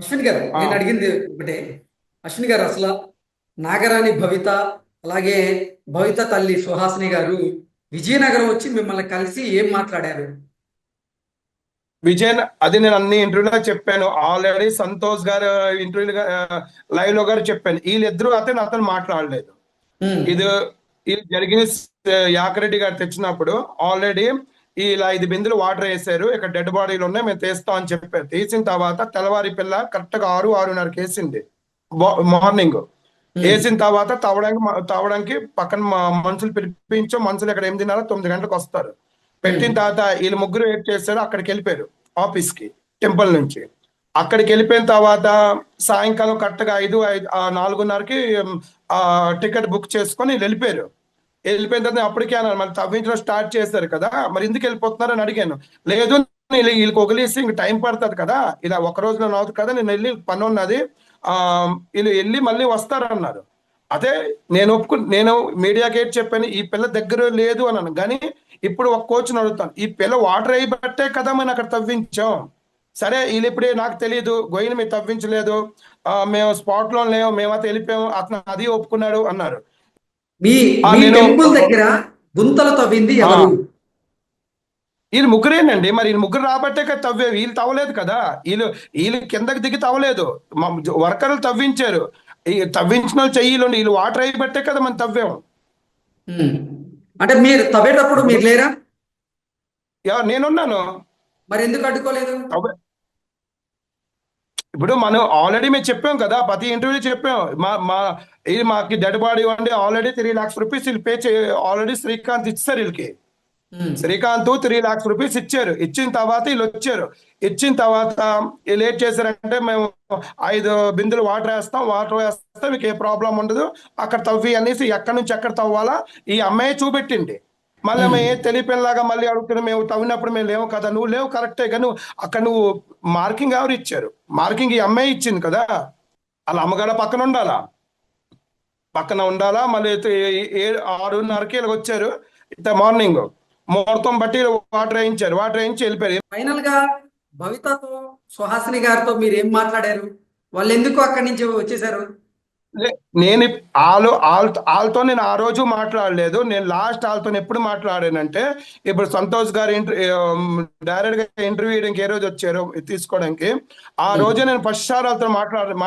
అశ్విని గారు, ఆ నేను అడిగింది ఒకటే. అశ్విని గారు, అసలు నాగరాణి భవిత, అలాగే భవిత తల్లి సుహాసిని గారు విజయనగరం వచ్చి మిమ్మల్ని కలిసి ఏం మాట్లాడారు? విజయ్ అది నేను అన్ని ఇంటర్వ్యూలో చెప్పాను. ఆల్రెడీ సంతోష్ గారు ఇంటర్వ్యూ లైవ్ లో గారు చెప్పాను. వీళ్ళిద్దరూ అతను మాట్లాడలేదు. ఉమ్, ఇది ఇది జరిగిన యాకరెడ్డి గారు తెచ్చినప్పుడు ఆల్రెడీ ఇలా 5 బిందులు వాటర్ వేసారు, ఇక్కడ డెడ్ బాడీలు ఉన్నాయి, మేము తీస్తాం అని చెప్పారు. తీసిన తర్వాత తెల్లవారి పిల్ల కరెక్ట్ గా 6-6:30కి వేసింది మార్నింగ్. ఉమ్, వేసిన తర్వాత తవ్వడానికి పక్కన మనుషులు పిలిపించాం. మనుషులు ఇక్కడ 8:30-9 గంటలకు వస్తారు. ఉమ్, పెట్టిన తర్వాత వీళ్ళు ముగ్గురు వెయిట్ చేశారు. అక్కడికి వెళ్ళిపోయారు ఆఫీస్ కి, టెంపుల్ నుంచి. అక్కడికి వెళ్ళిపోయిన తర్వాత సాయంకాలం కరెక్ట్గా 4:30కి ఆ టికెట్ బుక్ చేసుకొని వీళ్ళు వెళ్ళిపోయారు. వెళ్ళిపోయిన తర్వాత అప్పటికే అన్నారు, మళ్ళీ తవ్వించడం స్టార్ట్ చేశారు కదా, మరి ఎందుకు వెళ్ళిపోతున్నారు అని అడిగాను. లేదు, వీళ్ళకి వదిలేసి ఇంక టైం పడుతుంది కదా, ఇలా ఒక రోజులో అవుతుంది కదా, నేను వెళ్ళి పని ఉన్నది, ఆ వీళ్ళు వెళ్ళి మళ్ళీ వస్తారన్నారు. అదే నేను మీడియాకి ఏంటి చెప్పాను, ఈ పిల్ల దగ్గర లేదు అన్నాను. కానీ ఇప్పుడు ఒక కోచ్ని అడుగుతాను, ఈ పిల్ల వాటర్ అయిబట్టే కదా మనం అక్కడ తవ్వించాం. సరే వీళ్ళు ఇప్పుడే నాకు తెలియదు, గొయ్యిని మీరు తవ్వించలేదు, మేము స్పాట్ లో లేము, మేమైతే వెళ్ళిపోయాము, అతను అది ఒప్పుకున్నాడు అన్నారు. మీ మీ నేను టెంపుల్ దగ్గర గుంతలు తవ్వింది ఎవరు? వీళ్ళు ముగ్గురేనండి. మరి వీళ్ళు ముగ్గురు రాబట్టే కదా తవ్వే, వీళ్ళు తవ్వలేదు కదా. వీళ్ళు వీళ్ళు కిందకి దిగి తవ్వలేదు, మా వర్కర్లు తవ్వించారు. ఈ తవ్వించిన వాళ్ళు చెయ్యిలు వీళ్ళు వాటర్ అయిబట్టే కదా మనం తవ్వాము. ఉమ్. అంటే మీరు తవ్వేటప్పుడు ఇప్పుడు మీరు లేరా? నేనున్నాను. మరి ఎందుకు అడ్డుకోలేదు? తవ్వే ఇప్పుడు మనం ఆల్రెడీ మేము చెప్పాం కదా, ప్రతి ఇంటర్వ్యూ చెప్పాం. ఇది మాకు డెడ్ బాడీ ఇవ్వండి, ఆల్రెడీ 3 lakhs రూపీస్ వీళ్ళు పే చే ఆల్రెడీ శ్రీకాంత్ ఇచ్చారు వీళ్ళకి. ఉమ్, శ్రీకాంత్ 3 lakhs రూపీస్ ఇచ్చారు. ఇచ్చిన తర్వాత వీళ్ళు వచ్చారు. ఇచ్చిన తర్వాత వీళ్ళు ఏం చేశారంటే, మేము 5 బిందులు వాటర్ వేస్తాం, వాటర్ వేస్తే మీకు ఏ ప్రాబ్లం ఉండదు, అక్కడ తవ్వి అనేసి ఎక్కడి నుంచి ఎక్కడ తవ్వాలా ఈ అమ్మాయి చూపెట్టింది. మళ్ళీ ఉమ్, మేము ఏ తెలియపిల్లలాగా మళ్ళీ అడుగుతున్నాం, మేము తవ్వినప్పుడు మేము లేవు కదా, నువ్వు లేవు కరెక్టే, కానీ నువ్వు మార్కింగ్ ఎవరు ఇచ్చారు? మార్కింగ్ ఈ అమ్మాయి ఇచ్చింది కదా. వాళ్ళ అమ్మగారు పక్కన ఉండాలా. మళ్ళీ 6:30కి ఇలా వచ్చారు. ఇంత మార్నింగ్ ముహూర్తం బట్టి వాటర్ వేయించి వెళ్ళిపోయారు. ఫైనల్ గా భవితతో, సుహాసిని గారితో మీరు ఏం మాట్లాడారు? వాళ్ళు ఎందుకు అక్కడి నుంచి వచ్చేసారు? నేను వాళ్ళతో నేను ఆ రోజు మాట్లాడలేదు. నేను లాస్ట్ వాళ్ళతో ఎప్పుడు మాట్లాడానంటే, ఇప్పుడు సంతోష్ గారు డైరెక్ట్ గా ఇంటర్వ్యూ ఏ రోజు వచ్చారో తీసుకోవడానికి, ఆ ఉమ్, రోజే నేను ఫస్ట్ సార్ వాళ్ళతో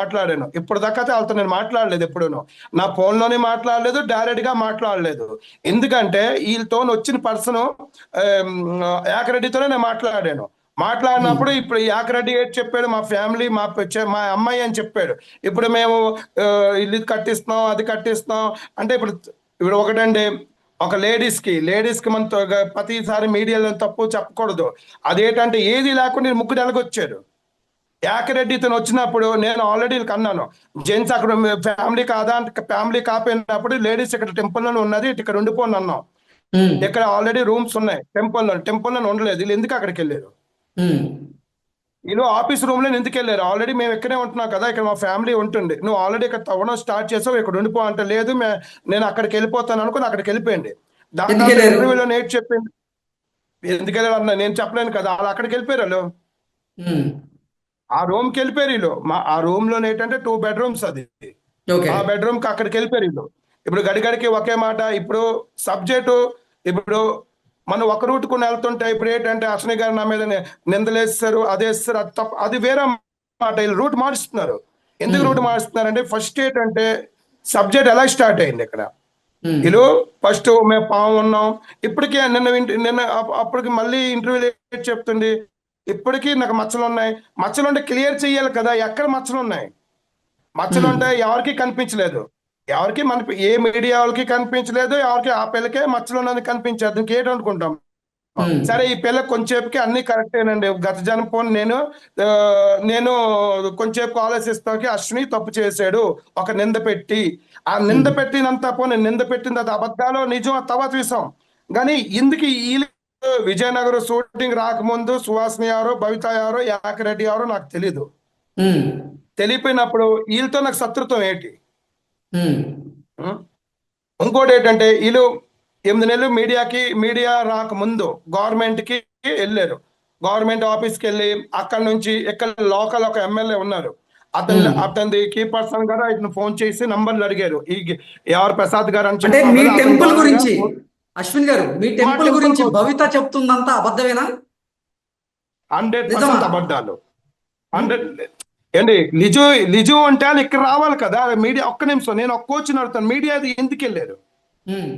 మాట్లాడాను. ఇప్పుడు దాకా వాళ్ళతో నేను మాట్లాడలేదు ఎప్పుడును. నా ఫోన్ లోనే మాట్లాడలేదు, డైరెక్ట్ గా మాట్లాడలేదు. ఎందుకంటే వీళ్ళతో వచ్చిన పర్సన్ యాకరెడ్డితోనే నేను మాట్లాడాను. ఉమ్, మాట్లాడినప్పుడు ఇప్పుడు యాకరెడ్డి ఏంటి చెప్పాడు, మా ఫ్యామిలీ మా అమ్మాయి అని చెప్పాడు. ఇప్పుడు మేము ఆ, ఇల్లు కట్టిస్తున్నాం, అది కట్టిస్తున్నాం అంటే, ఇప్పుడు ఒకటండి, ఒక లేడీస్ కి మనం ప్రతిసారి మీడియాలో తప్పు చెప్పకూడదు. అదేంటంటే ఏది లేకుండా వీళ్ళు ముగ్గురు ఎలాగొచ్చారు. యాకిరెడ్డి ఇతను వచ్చినప్పుడు నేను ఆల్రెడీ అన్నాను, జెంట్స్ అక్కడ ఫ్యామిలీ కాదా అంటే, ఫ్యామిలీ కాపోయినప్పుడు లేడీస్ ఇక్కడ టెంపుల్లోనే ఉన్నది, ఇక్కడ ఉండిపోండి అన్నాం. ఉమ్, ఇక్కడ ఆల్రెడీ రూమ్స్ ఉన్నాయి టెంపుల్లో ఉండలేదు. వీళ్ళు ఎందుకు అక్కడికి వెళ్ళారు? ఉమ్, వీళ్ళు ఆఫీస్ రూమ్ లో ఎందుకు వెళ్ళారు? ఆల్రెడీ మేము ఇక్కడే ఉంటున్నాం కదా, ఇక్కడ మా ఫ్యామిలీ ఉంటుంది, నువ్వు ఆల్రెడీ ఇక్కడ తవ్వడం స్టార్ట్ చేసావు, ఇక్కడ ఉండిపో అంటే, లేదు నేను అక్కడికి వెళ్ళిపోతాను అనుకుని అక్కడికి వెళ్ళిపోయింది. దాని ఎందుకు తర్వాత వెళ్ళారు? ఇంటర్వ్యూలో నేట్ చెప్పింది. ఎందుకు వెళ్ళారు అన్న నేను చెప్పలేను కదా, వాళ్ళు అక్కడికి వెళ్ళిపోయారు. వాళ్ళు ఉమ్, ఆ రూమ్ కి వెళ్ళిపోయారు. వీళ్ళు ఆ రూమ్ లో ఏంటంటే 2 bedrooms అది. ఓకే. ఆ బెడ్రూమ్ కి అక్కడికి వెళ్ళిపోయారు వీళ్ళు. ఇప్పుడు గడిగడికి ఒకే మాట. ఇప్పుడు సబ్జెక్టు, ఇప్పుడు మనం ఒక రూట్ కొని వెళ్తుంటే, ఇప్పుడు ఏంటంటే అశ్విని గారు నా మీద నిందలేస్తారు, అదేస్తారు, అది తప్ప, అది వేరే మాట. వీళ్ళు రూట్ మారుస్తున్నారు. ఎందుకు ఉమ్, రూట్ మారుస్తున్నారు అంటే, ఫస్ట్ ఏంటంటే సబ్జెక్ట్ ఎలా స్టార్ట్ అయింది ఇక్కడ. ఉమ్, వీళ్ళు ఫస్ట్ మేము పాము ఉన్నాం, ఇప్పటికే నిన్న అప్పటికి మళ్ళీ ఇంటర్వ్యూ చెప్తుంది, ఇప్పటికీ నాకు మచ్చలు ఉన్నాయి. మచ్చలు ఉంటే క్లియర్ చెయ్యాలి కదా, ఎక్కడ మచ్చలు ఉన్నాయి? మచ్చలు ఉమ్, ఉంటే ఎవరికి కనిపించలేదు. ఎవరికి ఏ మీడియా వాళ్ళకి కనిపించలేదు, ఎవరికి ఆ పిల్లకే మచ్చలు ఉన్నది కనిపించదు. ఇంకేటనుకుంటాం? ఉమ్, సరే ఈ పిల్ల కొంచెంసేపుకి అన్ని కరెక్టేనండి. గత జనపోని ఆ, నేను కొంచెంసేపు ఆలోచిస్తాకి అశ్విని తప్పు చేశాడు ఒక నింద పెట్టి. ఆ నింద ఉమ్, పెట్టినంత పోనీ, నింద పెట్టింది అది అబద్ధాలు నిజం ఆ తర్వాత చూసాం. కానీ ఇందుకు వీళ్ళు విజయనగరం షూటింగ్ రాకముందు సుహాసిని ఎవరో, భవిత ఎవరో, యాకరెడ్డి ఎవరో నాకు తెలీదు. ఉమ్, తెలియపోయినప్పుడు వీళ్ళతో నాకు శత్రుత్వం ఏంటి? ఉమ్, ఉం? ఇంకోటి ఏంటంటే, వీళ్ళు 8 నెలలు మీడియా రాకముందు గవర్నమెంట్ కి వెళ్ళారు. గవర్నమెంట్ ఆఫీస్కి వెళ్ళి అక్కడ నుంచి ఇక్కడ లోకల్ ఒక ఎమ్మెల్యే ఉన్నారు, అతని కీ పర్సన్ గారు ఇతను ఫోన్ చేసి నంబర్లు అడిగారు. ఎవరు ప్రసాద్ గారు అని అంటే చెప్పి మీ అతని టెంపుల్ ద్వారాగా గురించి అశ్విన్ గారు, మీ మా టెంపుల్ టెంపుల్ గురించి కు భవిత చెప్తుందంతా అబద్ధమేనా? 100% నిజమా? అబద్ధాలు. ఉమ్, 100 ఏంటి లిజు అంటే వాళ్ళు ఇక్కడ రావాలి కదా మీడియా. ఒక్క నిమిషం, నేను ఒక్క క్వశ్చన్ అడుగుతాను, మీడియా అది ఎందుకు వెళ్ళారు? ఉమ్,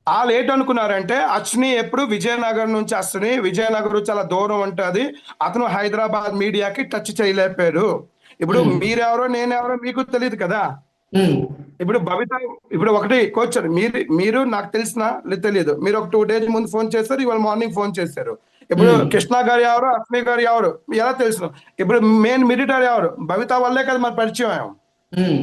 వాళ్ళు ఏంటనుకున్నారంటే అశ్విని ఎప్పుడు విజయనగరం నుంచి అశ్విని విజయనగరం చాలా దూరం ఉంటుంది, అతను హైదరాబాద్ మీడియాకి టచ్ చేయలేకపోయారు. ఇప్పుడు ఉమ్, మీరెవరో నేనెవరో మీకు తెలియదు కదా. ఉమ్, ఇప్పుడు భవిత, ఇప్పుడు ఒకటి కూర్చోండి, మీరు నాకు తెలిసినా తెలియదు, మీరు ఒక 2 days ముందు ఫోన్ చేశారు, ఇవాళ మార్నింగ్ ఫోన్ చేశారు. ఇప్పుడు ఉమ్, కృష్ణ గారు ఎవరు, అశ్విని గారు ఎవరు ఎలా తెలుసు? ఇప్పుడు మెయిన్ మిడిటర్ ఎవరు? భవిత వల్లే కదా మరి పరిచయం. ఉమ్,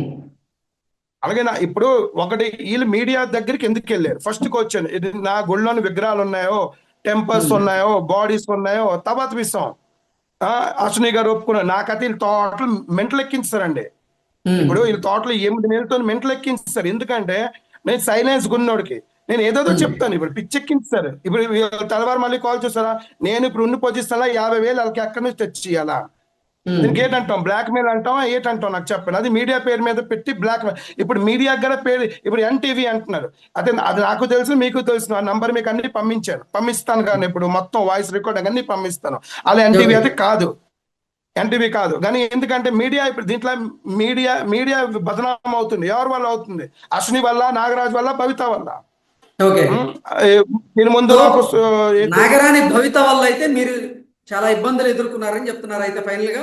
అలాగే ఇప్పుడు ఒకటి, వీళ్ళు మీడియా దగ్గరికి ఎందుకు వెళ్ళారు? ఫస్ట్ క్వశ్చన్ ఇది, నా గుళ్ళోని విగ్రహాలు ఉన్నాయో, టెంపుల్స్ ఉమ్, ఉన్నాయో, బాడీస్ ఉన్నాయో తర్వాత విషయం. అశ్విని గారు ఒప్పుకున్నారు. నాకైతే వీళ్ళు తోటలు మెంటలు ఎక్కించారండి. ఉమ్, ఇప్పుడు వీళ్ళ తోటలు 8 నెలలతో మెంటలు ఎక్కించారు. ఎందుకంటే నేను సైలెన్స్ గున్నోడికి నేను ఏదోదో ఉమ్, చెప్తాను. ఇప్పుడు పిచ్చెక్కించారు. ఇప్పుడు తెల్లవారు మళ్ళీ కాల్ చేస్తారా, నేను ఇప్పుడు ఉన్న పొజిషన్ లో 50,000 వాళ్ళకి ఎక్కడి నుంచి తెచ్చి ఇవ్వాలా? ఉమ్. దీనికి ఏంటంటాం? బ్లాక్ మెయిల్ అంటాం, ఏంటంటాం నాకు చెప్పండి. అది మీడియా పేరు మీద పెట్టి బ్లాక్ మెయిల్. ఇప్పుడు మీడియా కూడా పేరు, ఇప్పుడు ఎన్టీవీ అంటున్నారు. అదే అది నాకు తెలుసు, మీకు తెలుసు. ఆ నంబర్ మీకు అన్ని పంపిస్తాను కానీ ఇప్పుడు మొత్తం వాయిస్ రికార్డింగ్ అన్ని పంపిస్తాను. అలా ఎన్టీవీ ఓకే. అయితే కాదు, ఎన్టీవీ కాదు. కానీ ఎందుకంటే మీడియా ఇప్పుడు దీంట్లో మీడియా బదనాం అవుతుంది. ఎవరి వల్ల అవుతుంది? అశ్విని వల్ల, నాగరాజ్ వల్ల, భవిత వల్ల. ఓకే. ఉం? ఏ, దీని ముందు సో నాకు నాగరాణి భవిత వల్ల అయితే మీరు చాలా ఇబ్బందులు ఎదుర్కొన్నారని చెప్తున్నారు అయితే ఫైనల్ గా.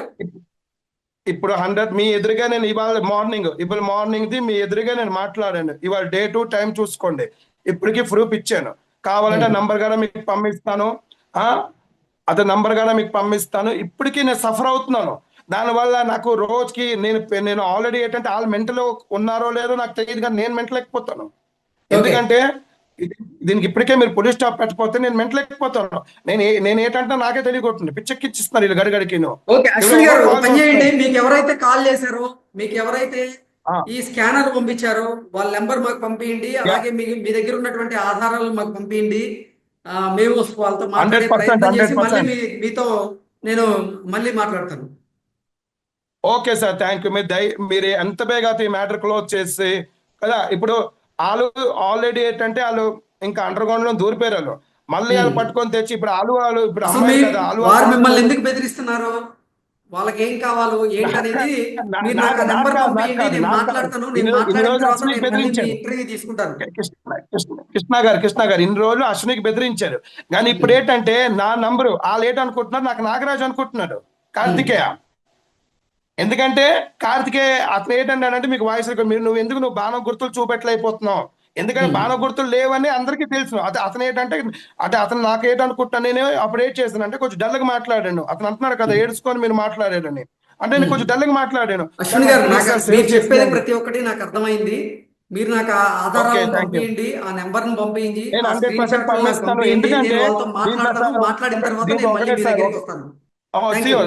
ఇప్పుడు 100 మీ ఎదురుగా నేను ఇవాళ మార్నింగ్ మీ ఎదురుగా నేను మాట్లాడాను. ఇవాళ డే 2 టైం చూసుకోండి. ఇప్పటికి ప్రూఫ్ ఇచ్చాను. కావాలంటే ఉమ్. నంబర్ కూడా మీకు పంపిస్తాను. ఆ అదే నంబర్ కూడా మీకు పంపిస్తాను. ఇప్పటికీ నేను సఫర్ అవుతున్నాను. దానివల్ల నాకు రోజుకి నేను ఆల్రెడీ ఏంటంటే వాళ్ళు మెంటల్ ఉన్నారో లేదో నాకు తెలియదు, కానీ నేను మెంటల్ ఎక్కిపోతాను. ఓకే. ఎందుకంటే దీనికి ఇప్పటికే మీరు పోలీస్ స్టాప్ పెట్టకపోతే నేను మెంటల్ ఎక్కిపోతాను. నేను ఏంటంటే నాకే తెలియకొట్టుంది, పిచ్చెక్కిచ్చిస్తున్నారు వీళ్ళు గడిగడికి. ఓకే ఇప్పుడు అశ్విని గారు, ఒక కాల్స్ పని చేయండి. వస్తున్నాయి. మీకు ఎవరైతే కాల్ చేశారో, మీకు ఎవరైతే ఆ, ఈ స్కానర్ పంపించారో వాళ్ళ నెంబర్ మాకు పంపించండి. యా, అలాగే మీ దగ్గర ఉన్నటువంటి ఆధారాలు మాకు పంపించండి. మేము వాళ్ళతో మాట్లాడే 100%, ప్రయత్నం చేసి మళ్ళీ 100%. మీతో నేను మళ్ళీ మాట్లాడతాను. Okay sir, thank you. మీరు ఎంత బేగా ఈ మ్యాటర్ క్లోజ్ చేసి కదా. ఇప్పుడు వాళ్ళు ఆల్రెడీ ఏంటంటే వాళ్ళు ఇంకా అండర్ గ్రౌండ్ లో దూరిపోయారు. వాళ్ళు మళ్ళీ వాళ్ళు ఉమ్. పట్టుకొని తెచ్చి ఇప్పుడు వాళ్ళు ఇప్పుడు అసలు అమ్మాయిలు కదా, వాళ్ళు వారు మిమ్మల్ని వాళ్ళు ఎందుకు బెదిరిస్తున్నారు? వాళ్ళకి ఏం కావాలో ఏంటనేది మీరు నాకు ఆ నెంబర్ పంపించండి. నేను మాట్లాడతాను. నేను ఇన్ని మాట్లాడిన రోజులు తర్వాత అశ్వినికి నేను మళ్ళీ మీ బెదిరించారు. ఇంటర్వ్యూ తీసుకుంటాను. కృష్ణ గారు ఇన్ని రోజులు అశ్వినికి బెదిరించారు. కానీ ఇప్పుడు ఉమ్. ఏంటంటే నా నంబరు వాళ్ళు ఏంటనుకుంటున్నారు, నాకు నాగరాజు అనుకుంటున్నాడు, ఉమ్. కార్తికేయ. ఎందుకంటే కార్తికేయ అతను ఏంటంటే మీకు వాయిస్ రికార్డ్, నువ్వు బాణం గుర్తులు చూపెట్టలేకపోతున్నావు. ఎందుకంటే ఉమ్. బాణం గుర్తులు లేవని అందరికీ తెలుసు. అతను ఏంటంటే అతను నాకేంటనుకుంటున్నా, నేను అప్పుడు ఏం చేశాను అంటే కొంచెం డల్గా మాట్లాడాను. అతను అంటున్నాడు కదా ఏడుచుకొని మీరు మాట్లాడారని, అంటే నేను ఉమ్. కొంచెం డల్గా మాట్లాడాను. అశ్విని సార్ నాకు గారు, ప్లీజ్ నాకు సార్ సేవ్ మీరు చెప్పేది చేసేయండి. ప్రతి ఒక్కటి నాకు అర్థమైంది. మీరు నాకు ఆ ఓకే, ఆధారాలను థ్యాంక్ యూ. పంపించండి, ఆ నెంబర్ను పంపించి, నేను ఆ స్క్రీన్ 100% షాట్లు నాకు పంపిస్తాను. పంపించండి. నేను ఎందుకంటే వాళ్ళతో దీంట్లో మాట్లాడతాను. సార్ మాట్లాడిన తర్వాత దీంట్లో నేను మళ్ళీ ఒకటే మీ సార్, దగ్గరికి వస్తాను. Thank see you.